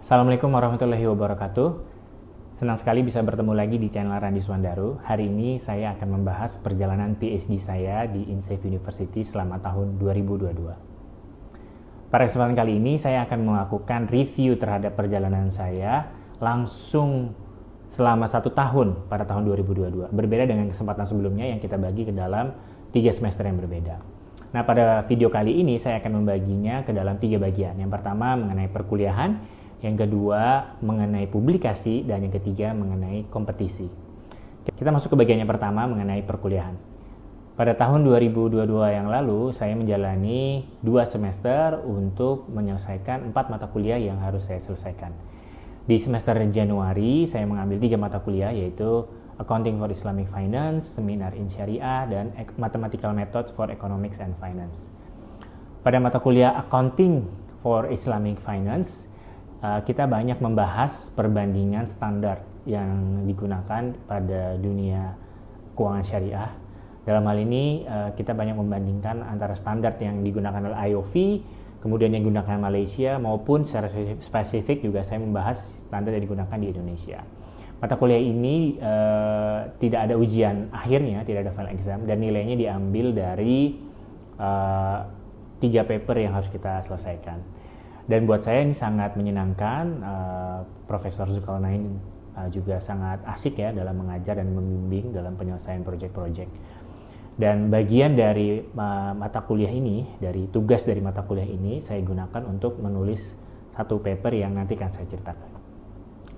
Assalamualaikum warahmatullahi wabarakatuh. Senang sekali bisa bertemu lagi di channel Randi Suwandaru. Hari ini saya akan membahas perjalanan PhD saya di INSAFE University selama tahun 2022. Pada kesempatan kali ini saya akan melakukan review terhadap perjalanan saya langsung selama 1 tahun pada tahun 2022. Berbeda dengan kesempatan sebelumnya yang kita bagi ke dalam 3 semester yang berbeda. Nah, pada video kali ini saya akan membaginya ke dalam 3 bagian. Yang pertama mengenai perkuliahan, yang kedua mengenai publikasi, dan yang ketiga mengenai kompetisi. Kita masuk ke bagian yang pertama mengenai perkuliahan. Pada tahun 2022 yang lalu, saya menjalani 2 semester untuk menyelesaikan 4 mata kuliah yang harus saya selesaikan. Di semester Januari, saya mengambil 3 mata kuliah, yaitu Accounting for Islamic Finance, Seminar in Syariah, dan Mathematical Methods for Economics and Finance. Pada mata kuliah Accounting for Islamic Finance, kita banyak membahas perbandingan standar yang digunakan pada dunia keuangan syariah. Dalam hal ini kita banyak membandingkan antara standar yang digunakan oleh IOV, kemudian yang digunakan Malaysia, maupun secara spesifik juga saya membahas standar yang digunakan di Indonesia. Mata kuliah ini tidak ada ujian akhirnya, tidak ada final exam, dan nilainya diambil dari 3 paper yang harus kita selesaikan. Dan buat saya ini sangat menyenangkan. Profesor Zulkarnain juga sangat asik ya dalam mengajar dan membimbing dalam penyelesaian proyek-proyek. Dan bagian dari mata kuliah ini, dari tugas dari mata kuliah ini, saya gunakan untuk menulis 1 paper yang nanti akan saya ceritakan.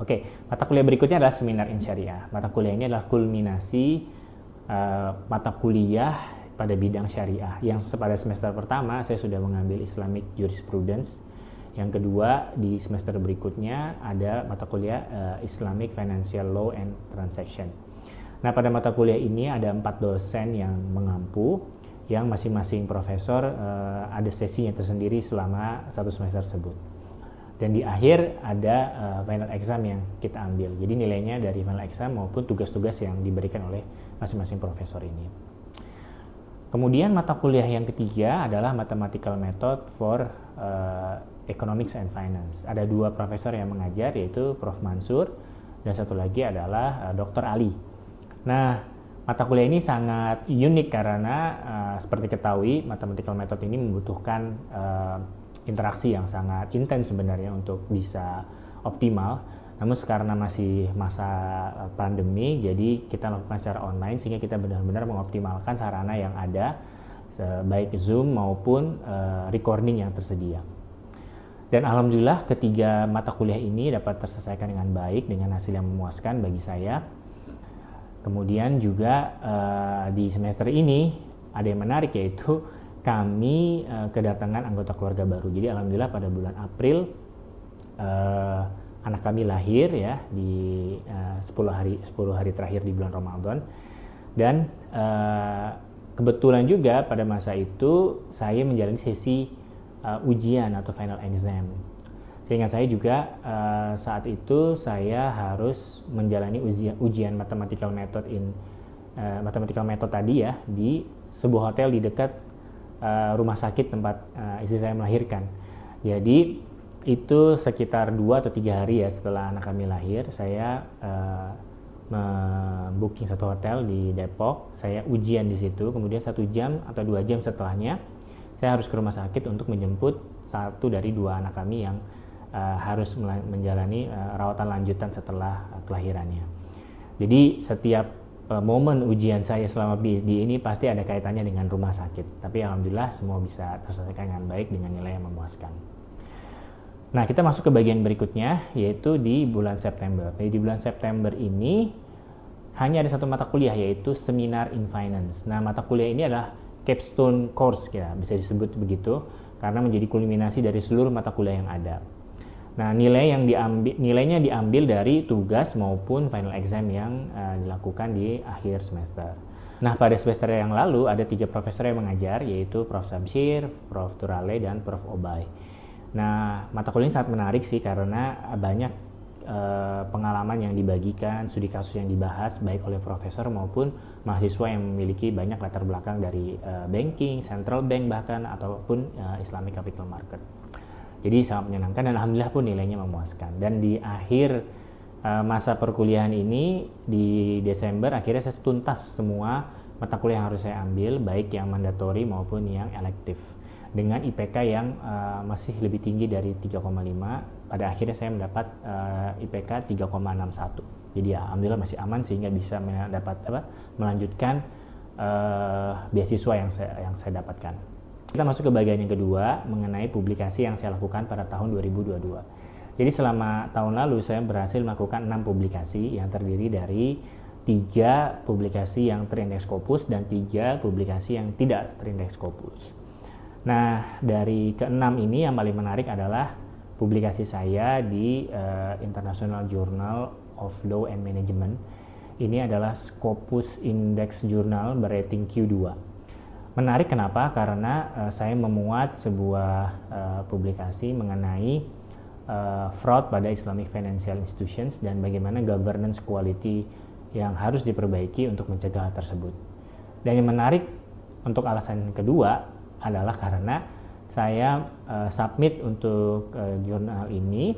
Oke, mata kuliah berikutnya adalah Seminar in Syariah. Mata kuliah ini adalah kulminasi mata kuliah pada bidang syariah. Yang pada semester pertama saya sudah mengambil Islamic Jurisprudence. Yang kedua, di semester berikutnya ada mata kuliah Islamic Financial Law and Transaction. Nah, pada mata kuliah ini ada 4 dosen yang mengampu, yang masing-masing profesor ada sesinya tersendiri selama 1 semester tersebut. Dan di akhir ada final exam yang kita ambil. Jadi nilainya dari final exam maupun tugas-tugas yang diberikan oleh masing-masing profesor ini. Kemudian mata kuliah yang ketiga adalah Mathematical Method for Economics and Finance. Ada 2 profesor yang mengajar, yaitu Prof. Mansur dan satu lagi adalah Dr. Ali. Nah, mata kuliah ini sangat unik karena seperti ketahui, Mathematical Method ini membutuhkan interaksi yang sangat intens sebenarnya untuk bisa optimal. Namun karena masih masa pandemi, jadi kita lakukan secara online sehingga kita benar-benar mengoptimalkan sarana yang ada, baik Zoom maupun recording yang tersedia. Dan alhamdulillah ketiga mata kuliah ini dapat terselesaikan dengan baik, dengan hasil yang memuaskan bagi saya. Kemudian juga di semester ini ada yang menarik, yaitu kami kedatangan anggota keluarga baru. Jadi alhamdulillah pada bulan April anak kami lahir ya di 10 hari terakhir di bulan Ramadan. Dan kebetulan juga pada masa itu saya menjalani sesi ujian atau final exam. Sehingga saya juga saat itu saya harus menjalani ujian mathematical method tadi ya di sebuah hotel di dekat rumah sakit tempat istri saya melahirkan. Jadi itu sekitar 2 atau 3 hari ya setelah anak kami lahir, saya booking satu hotel di Depok. Saya ujian di situ, kemudian 1 jam atau 2 jam setelahnya saya harus ke rumah sakit untuk menjemput 1 dari 2 anak kami yang harus menjalani rawatan lanjutan setelah kelahirannya. Jadi setiap momen ujian saya selama PhD ini pasti ada kaitannya dengan rumah sakit. Tapi alhamdulillah semua bisa terselesaikan dengan baik dengan nilai yang memuaskan. Nah, kita masuk ke bagian berikutnya, yaitu di bulan September. Jadi di bulan September ini hanya ada 1 mata kuliah, yaitu Seminar in Finance. Nah, mata kuliah ini adalah capstone course ya, bisa disebut begitu, karena menjadi kulminasi dari seluruh mata kuliah yang ada. Nah, nilainya diambil dari tugas maupun final exam yang dilakukan di akhir semester. Nah, pada semester yang lalu ada 3 profesor yang mengajar, yaitu Prof. Samsir, Prof. Turale, dan Prof. Obay. Nah, mata kuliah ini sangat menarik sih karena banyak pengalaman yang dibagikan, studi kasus yang dibahas baik oleh profesor maupun mahasiswa yang memiliki banyak latar belakang dari banking, central bank bahkan, ataupun Islamic capital market. Jadi sangat menyenangkan dan alhamdulillah pun nilainya memuaskan. Dan di akhir masa perkuliahan ini di Desember akhirnya saya tuntas semua mata kuliah yang harus saya ambil, baik yang mandatori maupun yang elektif, dengan IPK yang masih lebih tinggi dari 3,5. Pada akhirnya saya mendapat IPK 3,61. Jadi ya alhamdulillah masih aman sehingga bisa melanjutkan beasiswa yang saya dapatkan. Kita masuk ke bagian yang kedua mengenai publikasi yang saya lakukan pada tahun 2022. Jadi selama tahun lalu saya berhasil melakukan 6 publikasi yang terdiri dari 3 publikasi yang terindeks Scopus dan 3 publikasi yang tidak terindeks Scopus. Nah, dari ke-6 ini yang paling menarik adalah publikasi saya di International Journal of Law and Management. Ini adalah Scopus Index Journal berating Q2. Menarik kenapa? Karena saya memuat sebuah publikasi mengenai fraud pada Islamic Financial Institutions dan bagaimana governance quality yang harus diperbaiki untuk mencegah hal tersebut. Dan yang menarik untuk alasan kedua adalah karena saya submit untuk jurnal ini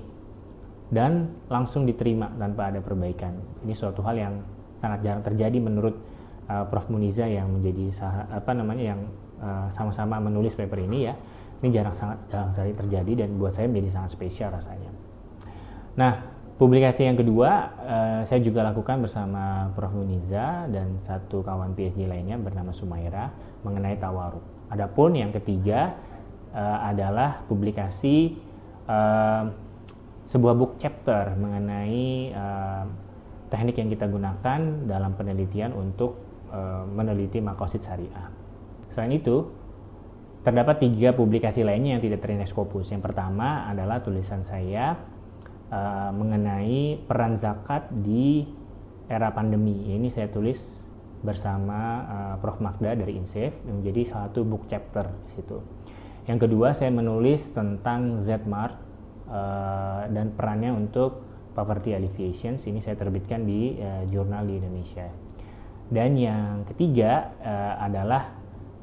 dan langsung diterima tanpa ada perbaikan. Ini suatu hal yang sangat jarang terjadi menurut Prof. Muniza yang menjadi sama-sama menulis paper ini ya. Ini jarang sekali terjadi dan buat saya menjadi sangat spesial rasanya. Nah, publikasi yang kedua saya juga lakukan bersama Prof. Muniza dan satu kawan PhD lainnya bernama Sumaira mengenai tawaruk. Adapun yang ketiga adalah publikasi sebuah book chapter mengenai teknik yang kita gunakan dalam penelitian untuk meneliti maqasid syariah. Selain itu, terdapat 3 publikasi lainnya yang tidak terindeks Scopus. Yang pertama adalah tulisan saya mengenai peran zakat di era pandemi. Ini saya tulis bersama Prof. Magda dari INSAFE yang menjadi salah satu book chapter di situ. Yang kedua, saya menulis tentang Z-Mart dan perannya untuk poverty alleviation. Ini saya terbitkan di jurnal di Indonesia. Dan yang ketiga adalah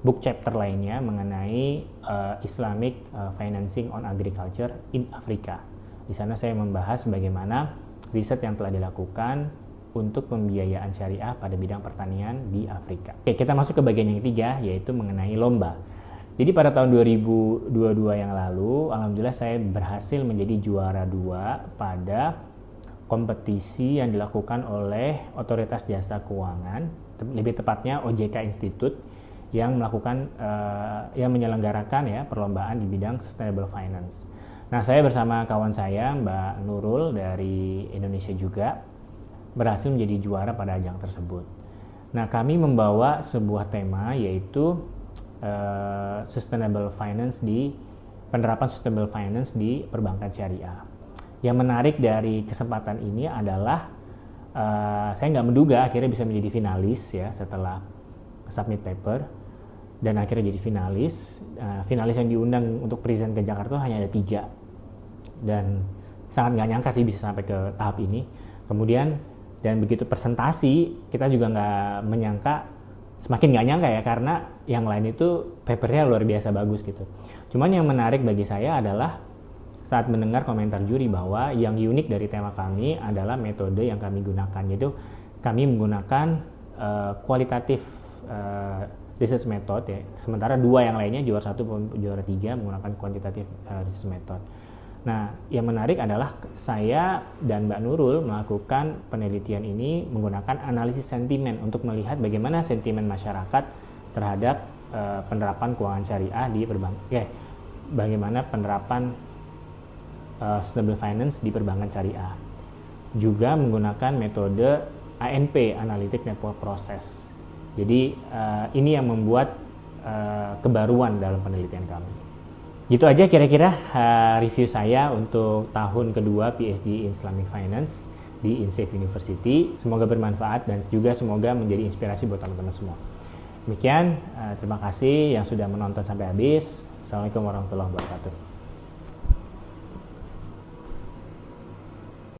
book chapter lainnya mengenai Islamic Financing on Agriculture in Africa. Di sana saya membahas bagaimana riset yang telah dilakukan untuk pembiayaan syariah pada bidang pertanian di Afrika. Oke, kita masuk ke bagian yang ketiga, yaitu mengenai lomba. Jadi pada tahun 2022 yang lalu, alhamdulillah saya berhasil menjadi juara 2 pada kompetisi yang dilakukan oleh Otoritas Jasa Keuangan, lebih tepatnya OJK Institute, yang melakukan yang menyelenggarakan ya perlombaan di bidang sustainable finance. Nah, saya bersama kawan saya Mbak Nurul dari Indonesia juga berhasil menjadi juara pada ajang tersebut. Nah, kami membawa sebuah tema yaitu penerapan sustainable finance di perbankan syariah. Yang menarik dari kesempatan ini adalah saya nggak menduga akhirnya bisa menjadi finalis ya setelah submit paper, dan akhirnya jadi finalis. Finalis yang diundang untuk present ke Jakarta hanya ada 3, dan sangat nggak nyangka sih bisa sampai ke tahap ini. Kemudian dan begitu presentasi, kita juga nggak menyangka, semakin nggak nyangka ya, karena yang lain itu papernya luar biasa bagus gitu. Cuman yang menarik bagi saya adalah saat mendengar komentar juri bahwa yang unik dari tema kami adalah metode yang kami gunakan, yaitu kami menggunakan kualitatif research method ya. Sementara 2 yang lainnya, juara 1 dan juara 3 menggunakan quantitative research method. Nah, yang menarik adalah saya dan Mbak Nurul melakukan penelitian ini menggunakan analisis sentimen untuk melihat bagaimana sentimen masyarakat terhadap penerapan keuangan syariah di perbankan. Bagaimana penerapan sustainable finance di perbankan syariah. Juga menggunakan metode ANP, Analytic Network Process. Jadi ini yang membuat kebaruan dalam penelitian kami. Gitu aja kira-kira review saya untuk tahun kedua PhD in Islamic Finance di INSAFE University. Semoga bermanfaat dan juga semoga menjadi inspirasi buat teman-teman semua. Demikian, terima kasih yang sudah menonton sampai habis. Assalamualaikum warahmatullahi wabarakatuh.